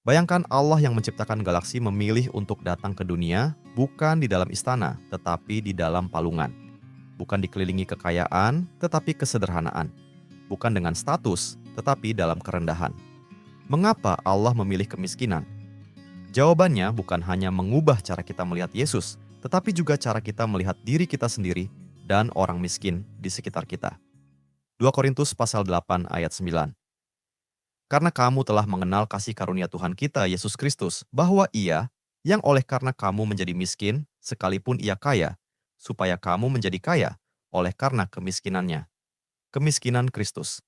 Bayangkan Allah yang menciptakan galaksi memilih untuk datang ke dunia bukan di dalam istana, tetapi di dalam palungan. Bukan dikelilingi kekayaan, tetapi kesederhanaan. Bukan dengan status, tetapi dalam kerendahan. Mengapa Allah memilih kemiskinan? Jawabannya bukan hanya mengubah cara kita melihat Yesus, tetapi juga cara kita melihat diri kita sendiri dan orang miskin di sekitar kita. 2 Korintus pasal 8 ayat 9. Karena kamu telah mengenal kasih karunia Tuhan kita Yesus Kristus, bahwa Ia yang oleh karena kamu menjadi miskin, sekalipun Ia kaya, supaya kamu menjadi kaya oleh karena kemiskinannya. Kemiskinan Kristus.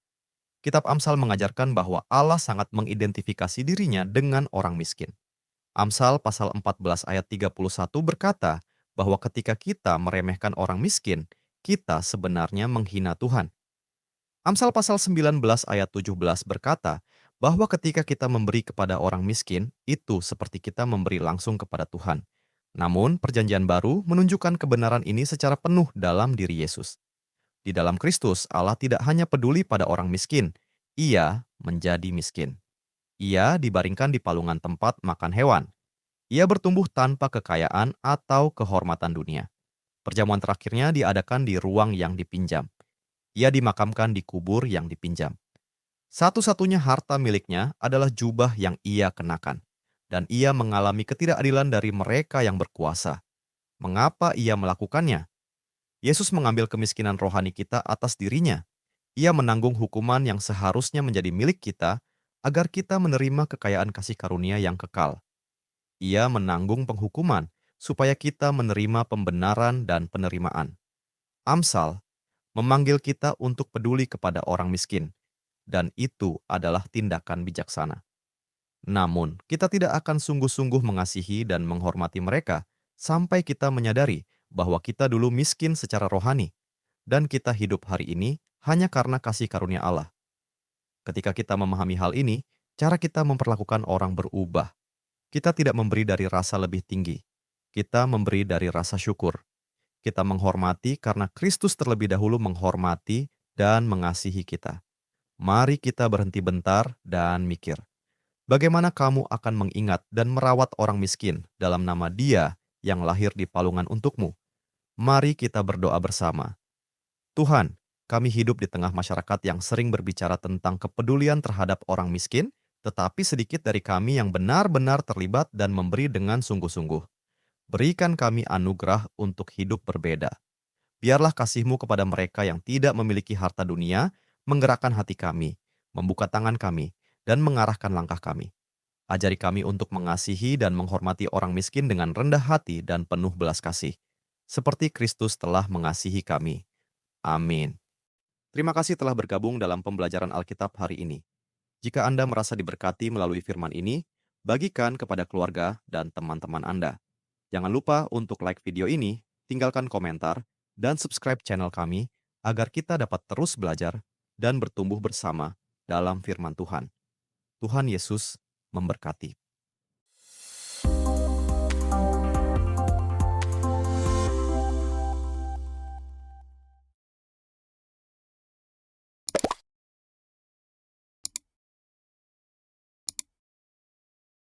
Kitab Amsal mengajarkan bahwa Allah sangat mengidentifikasi dirinya dengan orang miskin. Amsal pasal 14 ayat 31 berkata bahwa ketika kita meremehkan orang miskin, kita sebenarnya menghina Tuhan. Amsal pasal 19 ayat 17 berkata bahwa ketika kita memberi kepada orang miskin, itu seperti kita memberi langsung kepada Tuhan. Namun, perjanjian baru menunjukkan kebenaran ini secara penuh dalam diri Yesus. Di dalam Kristus, Allah tidak hanya peduli pada orang miskin, Ia menjadi miskin. Ia dibaringkan di palungan tempat makan hewan. Ia bertumbuh tanpa kekayaan atau kehormatan dunia. Perjamuan terakhirnya diadakan di ruang yang dipinjam. Ia dimakamkan di kubur yang dipinjam. Satu-satunya harta miliknya adalah jubah yang ia kenakan. Dan ia mengalami ketidakadilan dari mereka yang berkuasa. Mengapa ia melakukannya? Yesus mengambil kemiskinan rohani kita atas dirinya. Ia menanggung hukuman yang seharusnya menjadi milik kita agar kita menerima kekayaan kasih karunia yang kekal. Ia menanggung penghukuman supaya kita menerima pembenaran dan penerimaan. Amsal memanggil kita untuk peduli kepada orang miskin, dan itu adalah tindakan bijaksana. Namun, kita tidak akan sungguh-sungguh mengasihi dan menghormati mereka sampai kita menyadari bahwa kita dulu miskin secara rohani, dan kita hidup hari ini hanya karena kasih karunia Allah. Ketika kita memahami hal ini, cara kita memperlakukan orang berubah. Kita tidak memberi dari rasa lebih tinggi, kita memberi dari rasa syukur. Kita menghormati karena Kristus terlebih dahulu menghormati dan mengasihi kita. Mari kita berhenti bentar dan mikir. Bagaimana kamu akan mengingat dan merawat orang miskin dalam nama Dia yang lahir di palungan untukmu? Mari kita berdoa bersama. Tuhan, kami hidup di tengah masyarakat yang sering berbicara tentang kepedulian terhadap orang miskin, tetapi sedikit dari kami yang benar-benar terlibat dan memberi dengan sungguh-sungguh. Berikan kami anugerah untuk hidup berbeda. Biarlah kasih-Mu kepada mereka yang tidak memiliki harta dunia menggerakkan hati kami, membuka tangan kami, dan mengarahkan langkah kami. Ajari kami untuk mengasihi dan menghormati orang miskin dengan rendah hati dan penuh belas kasih, seperti Kristus telah mengasihi kami. Amin. Terima kasih telah bergabung dalam pembelajaran Alkitab hari ini. Jika Anda merasa diberkati melalui firman ini, bagikan kepada keluarga dan teman-teman Anda. Jangan lupa untuk like video ini, tinggalkan komentar, dan subscribe channel kami agar kita dapat terus belajar dan bertumbuh bersama dalam firman Tuhan. Tuhan Yesus memberkati.